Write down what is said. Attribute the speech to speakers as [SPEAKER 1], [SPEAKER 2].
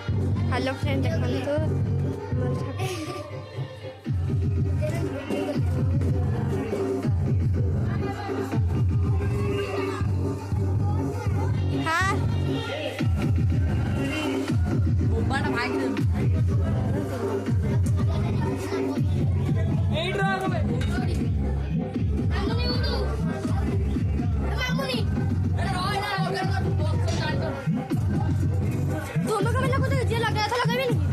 [SPEAKER 1] hello friend देखो तो हाँ
[SPEAKER 2] बड़ा भाई
[SPEAKER 1] दोनों का मतलब कुछ लग गया था लगा भी नहीं